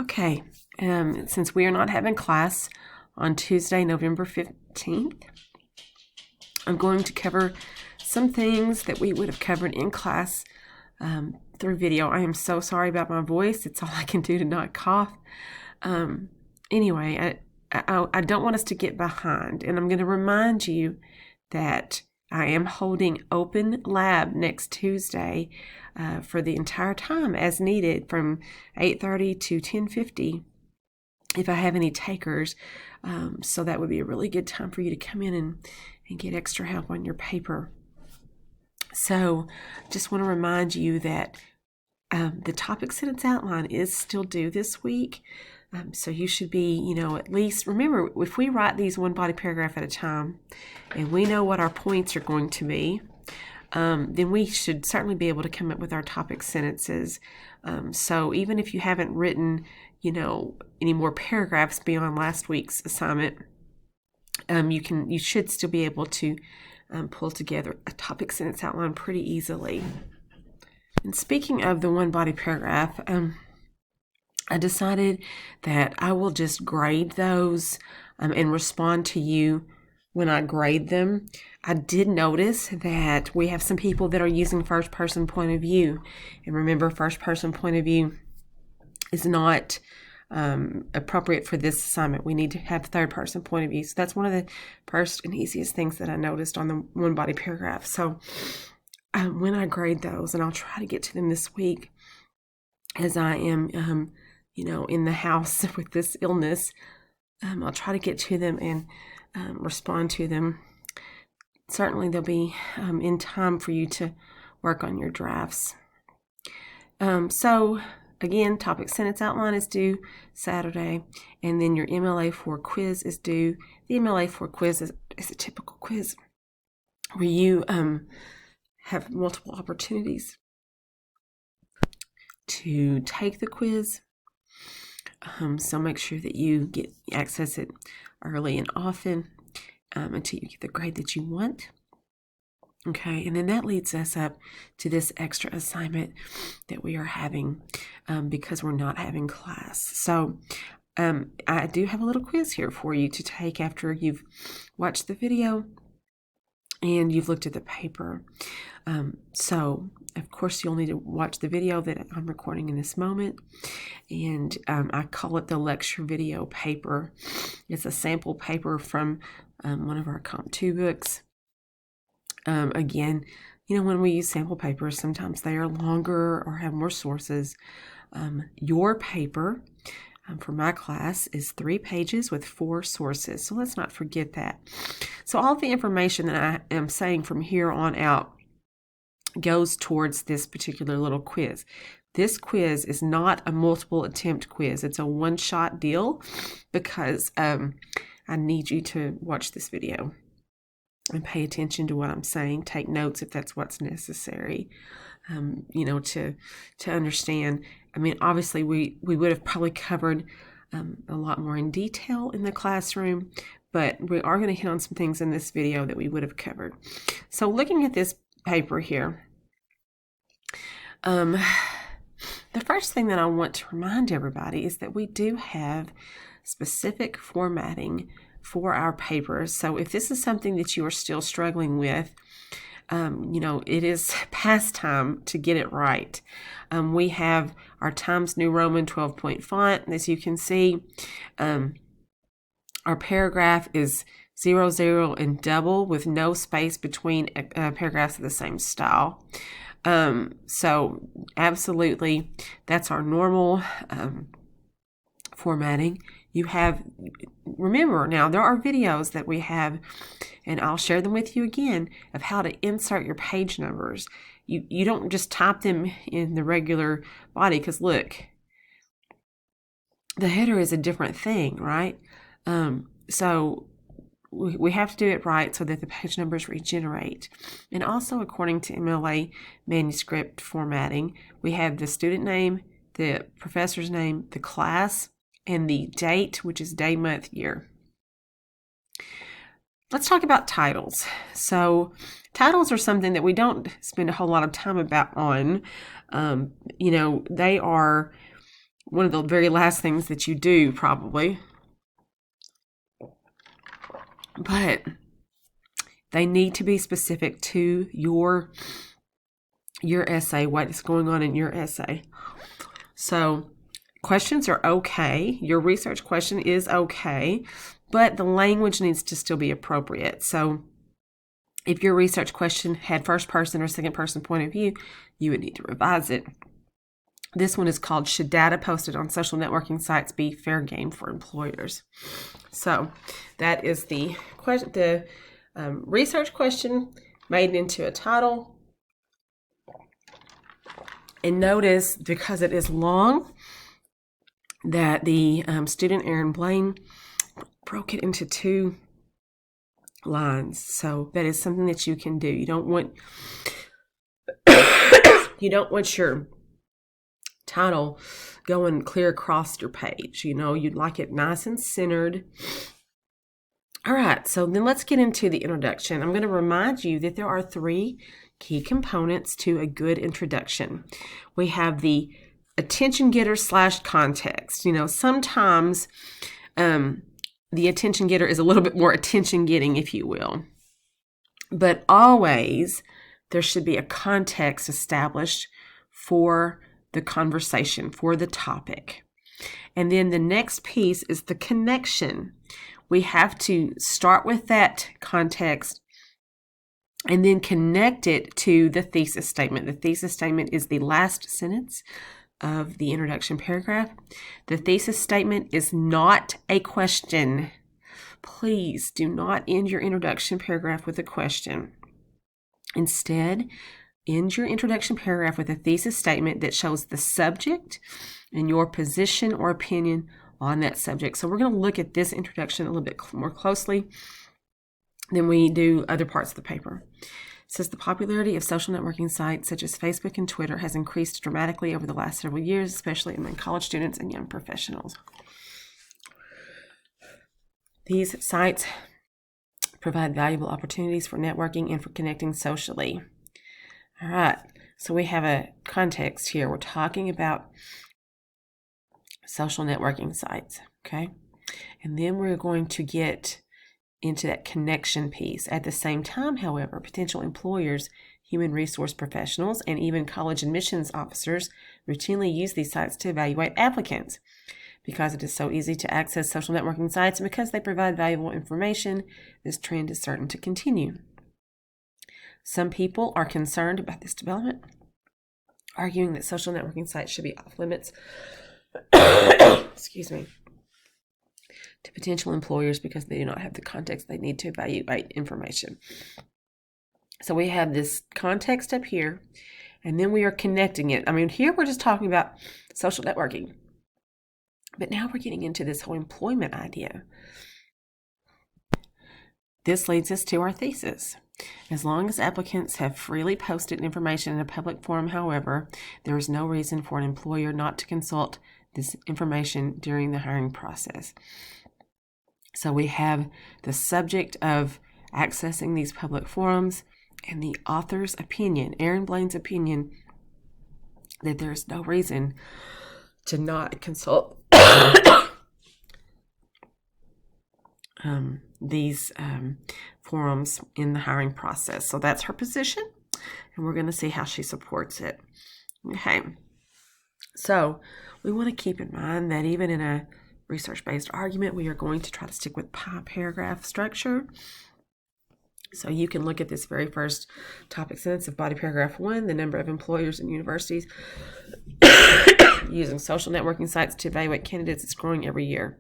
Okay, since we are not having class on Tuesday, November 15th, I'm going to cover some things that we would have covered in class through video. I am so sorry about my voice. It's all I can do to not cough. Anyway, I don't want us to get behind, and I'm going to remind you that I am holding open lab next Tuesday for the entire time as needed from 8:30 to 10:50 if I have any takers. So that would be a really good time for you to come in and get extra help on your paper. So just want to remind you that the topic sentence outline is still due this week. So you should be, at least, remember, if we write these one body paragraph at a time and we know what our points are going to be, then we should certainly be able to come up with our topic sentences. So even if you haven't written, any more paragraphs beyond last week's assignment, you should still be able to pull together a topic sentence outline pretty easily. And speaking of the one body paragraph, I decided that I will just grade those and respond to you when I grade them. I did notice that we have some people that are using first person point of view. And remember, first person point of view is not appropriate for this assignment. We need to have third person point of view. So that's one of the first and easiest things that I noticed on the one body paragraph. So when I grade those, and I'll try to get to them this week as I am in the house with this illness, I'll try to get to them and respond to them. Certainly they'll be in time for you to work on your drafts. So again, topic sentence outline is due Saturday, and then your MLA4 quiz is due. The MLA4 quiz is a typical quiz where you have multiple opportunities to take the quiz. So make sure that you access it early and often until you get the grade that you want. Okay, and then that leads us up to this extra assignment that we are having because we're not having class. So I do have a little quiz here for you to take after you've watched the video and you've looked at the paper. So of course you'll need to watch the video that I'm recording in this moment, and I call it the lecture video paper. It's a sample paper from one of our Comp1f22 books. Again, when we use sample papers, sometimes they are longer or have more sources. Your paper for my class is 3 pages with 4 sources. So let's not forget that. So all the information that I am saying from here on out goes towards this particular little quiz. This quiz is not a multiple attempt quiz. It's a one-shot deal because I need you to watch this video and pay attention to what I'm saying. Take notes if that's what's necessary, to understand. I mean, obviously, we would have probably covered a lot more in detail in the classroom, but we are going to hit on some things in this video that we would have covered. So looking at this paper here, the first thing that I want to remind everybody is that we do have specific formatting for our papers. So if this is something that you are still struggling with, it is past time to get it right. We have our Times New Roman 12-point font. As you can see, our paragraph is 00 and double with no space between paragraphs of the same style. So absolutely, that's our normal formatting. Remember now, there are videos that we have, and I'll share them with you again, of how to insert your page numbers. You don't just type them in the regular body, because look, the header is a different thing, right? So we have to do it right so that the page numbers regenerate. And also, according to MLA manuscript formatting, we have the student name, the professor's name, the class, and the date, which is day, month, year. Let's talk about titles. So titles are something that we don't spend a whole lot of time on. They are one of the very last things that you do probably. But they need to be specific to your essay, what is going on in your essay. So questions are okay. Your research question is okay, but the language needs to still be appropriate. So if your research question had first person or second person point of view, you would need to revise it. This one is called, should data posted on social networking sites be fair game for employers? So that is the question, research question made into a title. And notice, because it is long, that the student Aaron Blaine broke it into 2 lines. So that is something that you can do. You don't want your title going clear across your page. You'd like it nice and centered. All right, so then let's get into the introduction. I'm going to remind you that there are 3 key components to a good introduction. We have the attention getter / context. Sometimes the attention getter is a little bit more attention getting, if you will. But always there should be a context established for the conversation, for the topic. And then the next piece is the connection. We have to start with that context and then connect it to the thesis statement. The thesis statement is the last sentence of the introduction paragraph. The thesis statement is not a question. Please do not end your introduction paragraph with a question. Instead, end your introduction paragraph with a thesis statement that shows the subject and your position or opinion on that subject. So we're going to look at this introduction a little bit more closely than we do other parts of the paper. It says the popularity of social networking sites such as Facebook and Twitter has increased dramatically over the last several years, especially among college students and young professionals. These sites provide valuable opportunities for networking and for connecting socially. All right, so we have a context here. We're talking about social networking sites, okay? And then we're going to get into that connection piece. At the same time, however, potential employers, human resource professionals, and even college admissions officers routinely use these sites to evaluate applicants. Because it is so easy to access social networking sites and because they provide valuable information, this trend is certain to continue. Some people are concerned about this development, arguing that social networking sites should be off limits excuse me, to potential employers because they do not have the context they need to evaluate information. So we have this context up here, and then we are connecting it. Here we're just talking about social networking, but now we're getting into this whole employment idea. This leads us to our thesis. As long as applicants have freely posted information in a public forum, however, there is no reason for an employer not to consult this information during the hiring process. So we have the subject of accessing these public forums and the author's opinion, Aaron Blaine's opinion, that there is no reason to not consult these forums in the hiring process. So that's her position, and we're going to see how she supports it. Okay, so we want to keep in mind that even in a research-based argument, we are going to try to stick with paragraph structure. So you can look at this very first topic sentence of body paragraph 1, the number of employers and universities using social networking sites to evaluate candidates is growing every year.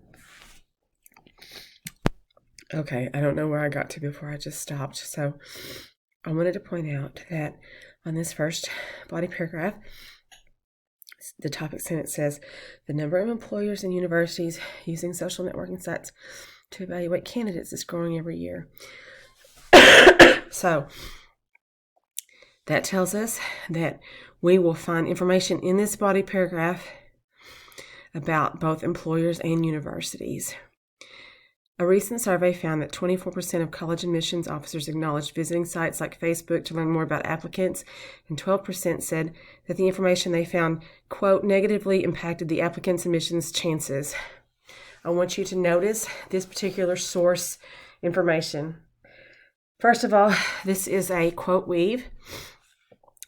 Okay, I don't know where I got to before I just stopped. So I wanted to point out that on this first body paragraph, the topic sentence says, the number of employers and universities using social networking sites to evaluate candidates is growing every year. So that tells us that we will find information in this body paragraph about both employers and universities. A recent survey found that 24% of college admissions officers acknowledged visiting sites like Facebook to learn more about applicants, and 12% said that the information they found, quote, negatively impacted the applicant's admissions chances. I want you to notice this particular source information. First of all, this is a quote weave.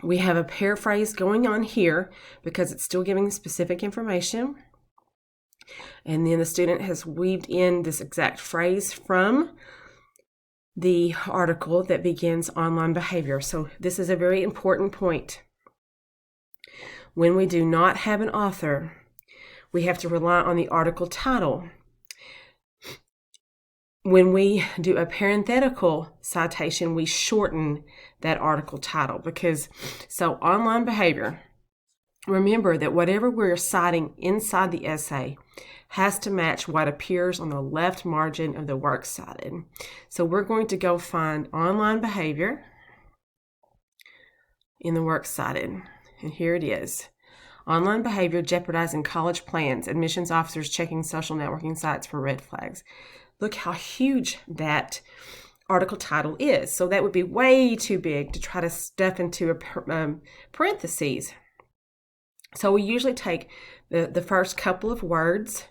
We have a paraphrase going on here because it's still giving specific information. And then the student has weaved in this exact phrase from the article that begins online behavior. So this is a very important point. When we do not have an author, we have to rely on the article title. When we do a parenthetical citation, we shorten that article title so online behavior, remember that whatever we're citing inside the essay has to match what appears on the left margin of the works cited. So we're going to go find online behavior in the works cited, and here it is. Online behavior jeopardizing college plans, admissions officers checking social networking sites for red flags. Look how huge that article title is. So that would be way too big to try to stuff into a parentheses. So we usually take the first couple of words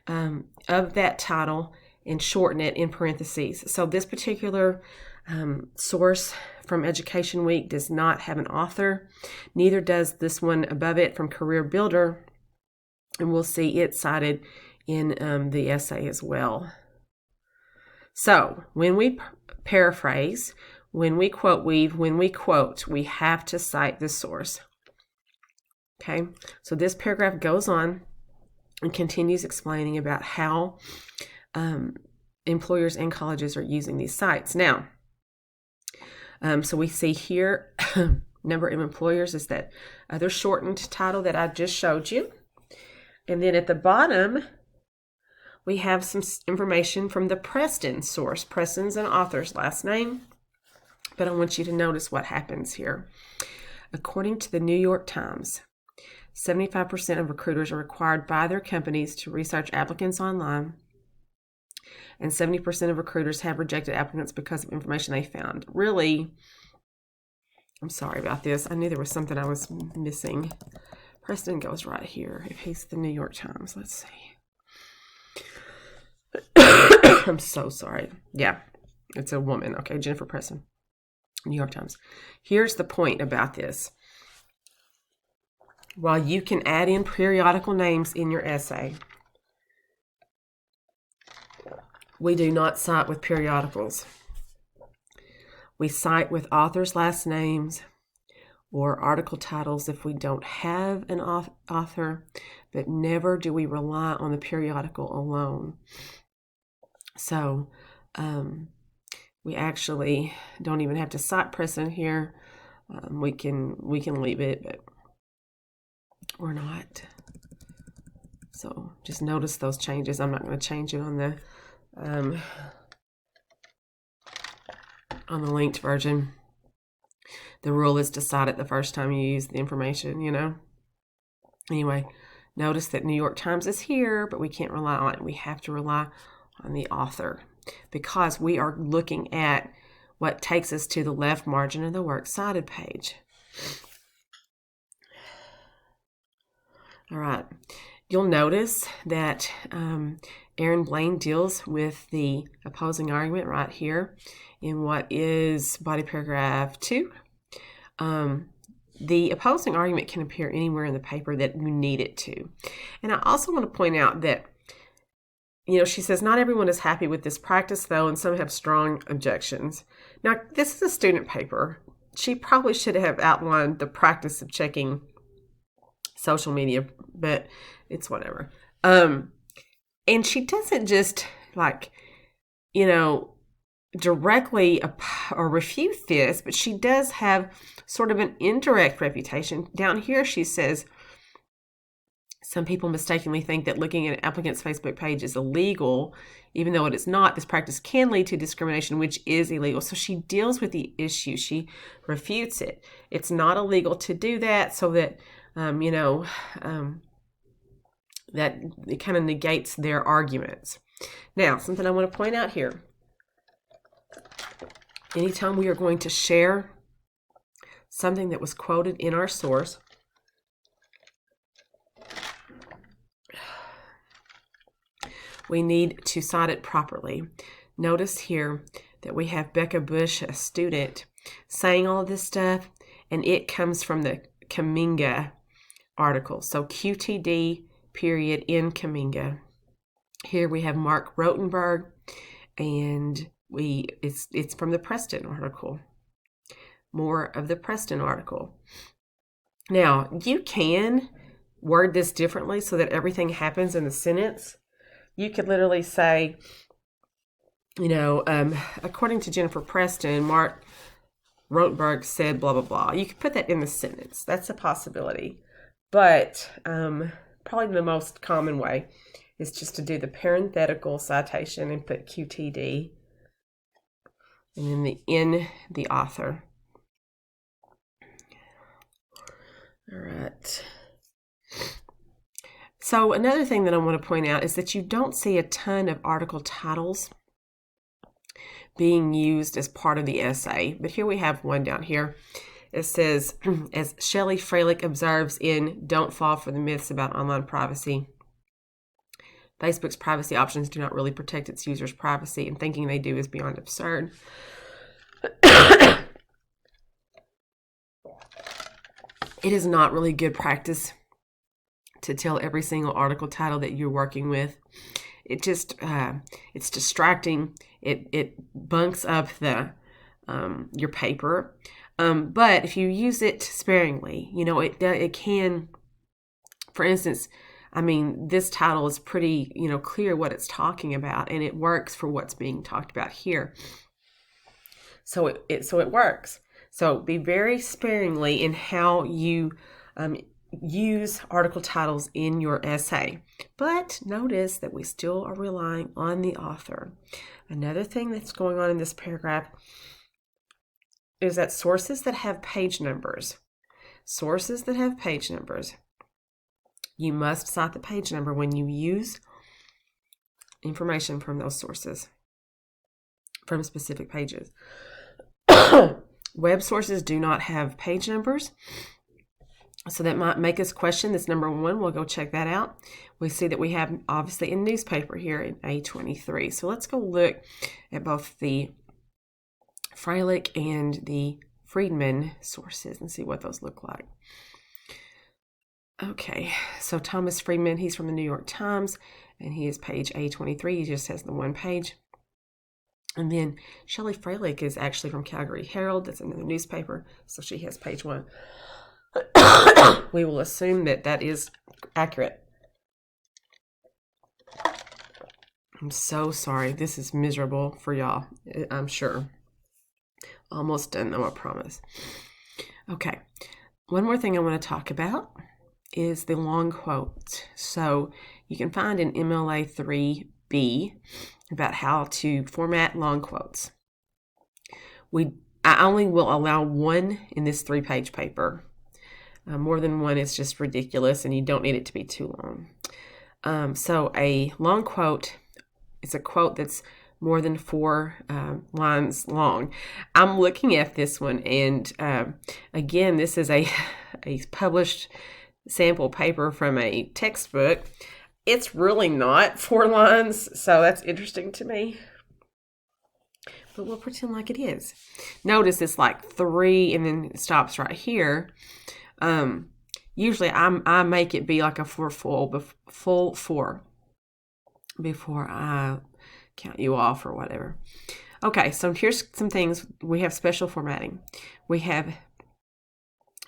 of that title and shorten it in parentheses. So this particular source from Education Week does not have an author. Neither does this one above it from Career Builder. And we'll see it cited in the essay as well. So when we paraphrase, when we quote weave, when we quote, we have to cite the source. Okay, so this paragraph goes on and continues explaining about how employers and colleges are using these sites. Now, so we see here, number of employers is that other shortened title that I just showed you. And then at the bottom, we have some information from the Preston source. Preston's an author's last name, but I want you to notice what happens here. According to the New York Times, 75% of recruiters are required by their companies to research applicants online, and 70% of recruiters have rejected applicants because of information they found. Really, I'm sorry about this. I knew there was something I was missing. Preston goes right here. If he's the New York Times, let's see. I'm so sorry. Yeah, it's a woman. Okay, Jennifer Preston, New York Times. Here's the point about this. While you can add in periodical names in your essay, we do not cite with periodicals. We cite with authors' last names or article titles if we don't have an author, but never do we rely on the periodical alone. So we actually don't even have to cite Preston here. We can leave it, but we're not. So just notice those changes. I'm not going to change it on the linked version. The rule is to cite it the first time you use the information, you know. Anyway, notice that New York Times is here, but we can't rely on it. We have to rely on the author because we are looking at what takes us to the left margin of the works cited page. All right. You'll notice that Aaron Blaine deals with the opposing argument right here in what is body paragraph 2. The opposing argument can appear anywhere in the paper that you need it to. And I also want to point out that, you know, she says not everyone is happy with this practice, though, and some have strong objections. Now, this is a student paper. She probably should have outlined the practice of checking social media, but it's whatever. And she doesn't just directly or refute this, but she does have sort of an indirect refutation. Down here she says, some people mistakenly think that looking at an applicant's Facebook page is illegal, even though it is not. This practice can lead to discrimination, which is illegal. So she deals with the issue. She refutes it. It's not illegal to do that, so that that it kind of negates their arguments. Now, something I want to point out here. Anytime we are going to share something that was quoted in our source, we need to cite it properly. Notice here that we have Becca Bush, a student, saying all of this stuff, and it comes from the Kaminga article. So QTD period in Kaminga. Here we have Mark Rotenberg, and it's from the Preston article. More of the Preston article. Now, you can word this differently so that everything happens in the sentence. You could literally say, according to Jennifer Preston, Mark Rotenberg said blah, blah, blah. You could put that in the sentence. That's a possibility. But probably the most common way is just to do the parenthetical citation and put QTD and then in the author. All right. So another thing that I want to point out is that you don't see a ton of article titles being used as part of the essay, but here we have one down here. It says, as Shelley Freilich observes in Don't Fall for the Myths About Online Privacy, Facebook's privacy options do not really protect its users' privacy, and thinking they do is beyond absurd. It is not really good practice to tell every single article title that you're working with. It just, it's distracting. It bunks up the your paper. But if you use it sparingly, it can, for instance, this title is pretty, clear what it's talking about, and it works for what's being talked about here. So it works. So be very sparingly in how you use article titles in your essay. But notice that we still are relying on the author. Another thing that's going on in this paragraph is that sources that have page numbers, you must cite the page number when you use information from those sources, from specific pages. Web sources do not have page numbers, so that might make us question this number one. We'll go check that out. We see that we have, obviously, a newspaper here in A23. So let's go look at both the Freilich and the Friedman sources and see what those look like. Okay, so Thomas Friedman, he's from the New York Times, and he is page A23. He just has the one page. And then Shelley Freilich is actually from Calgary Herald. That's another newspaper, so she has page 1. We will assume that that is accurate. I'm so sorry. This is miserable for y'all, I'm sure. Almost done, though, I promise. Okay, one more thing I want to talk about is the long quote. So you can find in MLA 3B about how to format long quotes. I only will allow one in this 3-page paper. More than one is just ridiculous, and you don't need it to be too long. So a long quote is a quote that's more than 4 lines long. I'm looking at this one, and again, this is a published sample paper from a textbook. It's really not 4 lines, so that's interesting to me. But we'll pretend like it is. Notice it's like 3 and then it stops right here. Usually I make it be like a full 4 before I count you off or whatever. Okay, so here's some things. We have special formatting. We have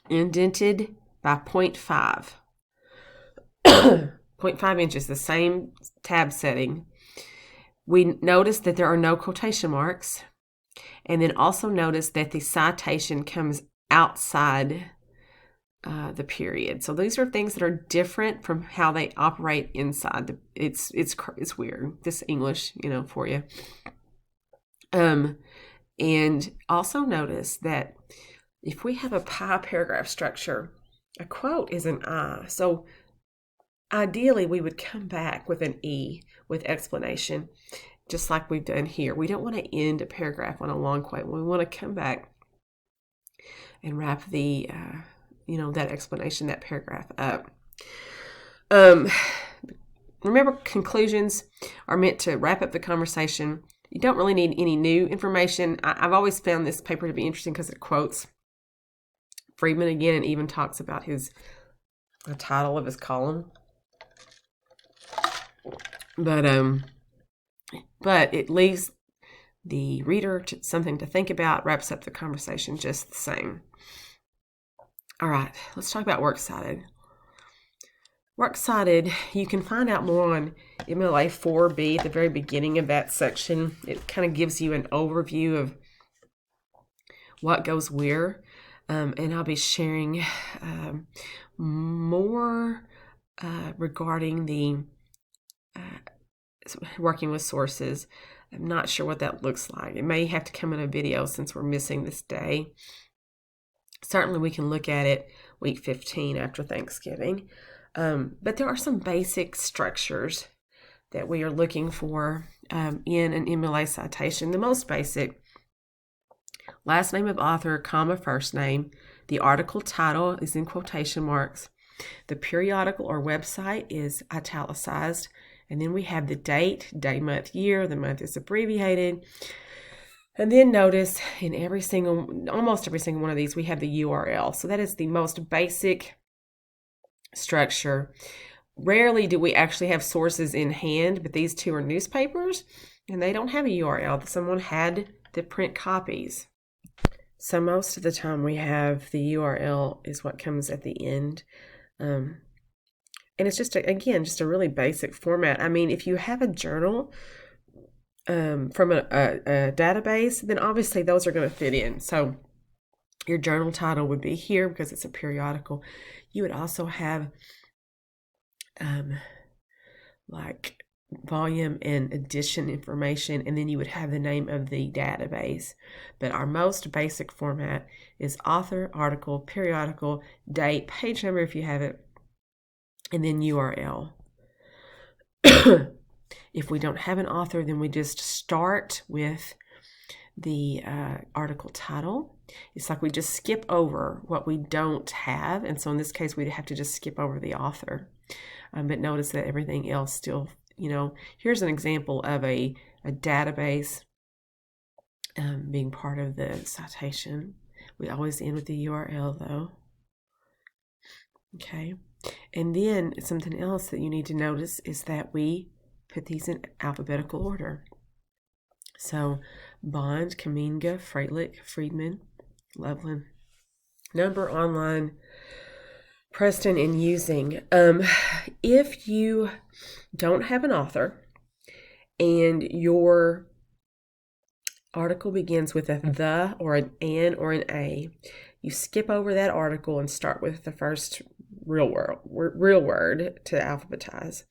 indented by 0.5. 0.5 inches, the same tab setting. We notice that there are no quotation marks. And then also notice that the citation comes outside the period. So these are things that are different from how they operate inside. It's weird, this English, for you. And also notice that if we have a pie paragraph structure, a quote is an I. So ideally we would come back with an E with explanation, just like we've done here. We don't want to end a paragraph on a long quote. We want to come back and wrap the, that explanation, that paragraph up. Remember, conclusions are meant to wrap up the conversation. You don't really need any new information. I've always found this paper to be interesting because it quotes Friedman again and even talks about the title of his column. But it leaves the reader something to think about, wraps up the conversation just the same. All right, let's talk about Works Cited. Works Cited, you can find out more on MLA 4B at the very beginning of that section. It kind of gives you an overview of what goes where, and I'll be sharing more regarding the working with sources. I'm not sure what that looks like. It may have to come in a video since we're missing this day. Certainly we can look at it week 15 after Thanksgiving. But there are some basic structures that we are looking for in an MLA citation. The most basic: last name of author, comma, first name. The article title is in quotation marks. The periodical or website is italicized. And then we have the date, day, month, year. The month is abbreviated. And then notice in almost every single one of these, we have the URL. So that is the most basic structure. Rarely do we actually have sources in hand, but these two are newspapers and they don't have a URL. Someone had to print copies. So most of the time we have the URL is what comes at the end. And it's just a really basic format. I mean, if you have a journal from a database, then obviously those are going to fit in. So your journal title would be here because it's a periodical. You would also have like volume and edition information, and then you would have the name of the database. But our most basic format is author, article, periodical, date, page number if you have it, and then URL. If we don't have an author, then we just start with the article title. It's like we just skip over what we don't have, and so in this case we'd have to just skip over the author. But notice that everything else still, here's an example of a database being part of the citation. We always end with the URL though. Okay, and then something else that you need to notice is that we put these in alphabetical order. So Bond, Kaminga, Freitlich, Friedman, Loveland, number, online, Preston, and using. If you don't have an author and your article begins with a the or an or an a, you skip over that article and start with the first real word to alphabetize.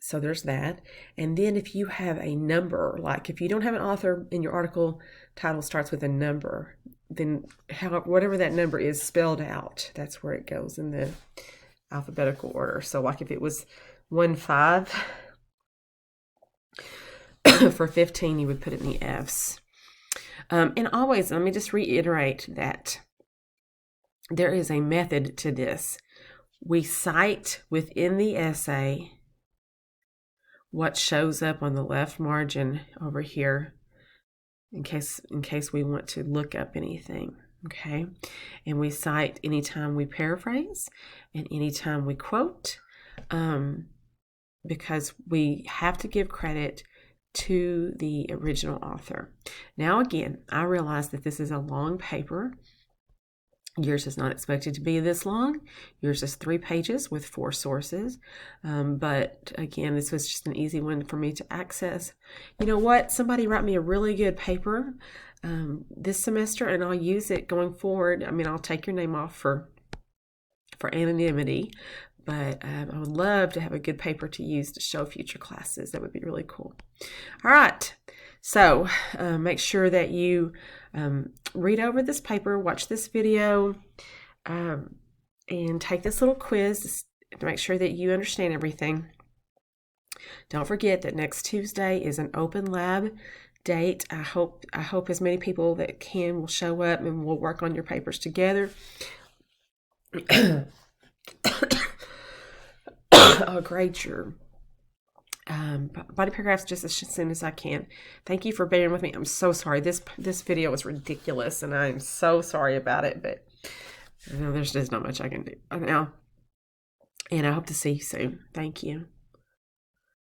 So there's that. And then if you have a number, like if you don't have an author and your article title starts with a number, then whatever that number is spelled out, that's where it goes in the alphabetical order. So like if it was 1-5 for 15, you would put it in the F's. And always, let me just reiterate that there is a method to this. We cite within the essay what shows up on the left margin over here in case we want to look up anything, okay? And we cite anytime we paraphrase and anytime we quote, because we have to give credit to the original author. Now again, I realize that this is a long paper. Yours is not expected to be this long. Yours is 3 pages with 4 sources. But again, this was just an easy one for me to access. You know what? Somebody wrote me a really good paper this semester, and I'll use it going forward. I mean, I'll take your name off for anonymity, but I would love to have a good paper to use to show future classes. That would be really cool. All right. So make sure that you read over this paper, watch this video, and take this little quiz to make sure that you understand everything. Don't forget that next Tuesday is an open lab date. I hope as many people that can will show up, and we'll work on your papers together. I'll grade your body paragraphs just as soon as I can. Thank you for bearing with me. I'm so sorry. This video was ridiculous, and I'm so sorry about it, but there's just not much I can do now. And I hope to see you soon. Thank you.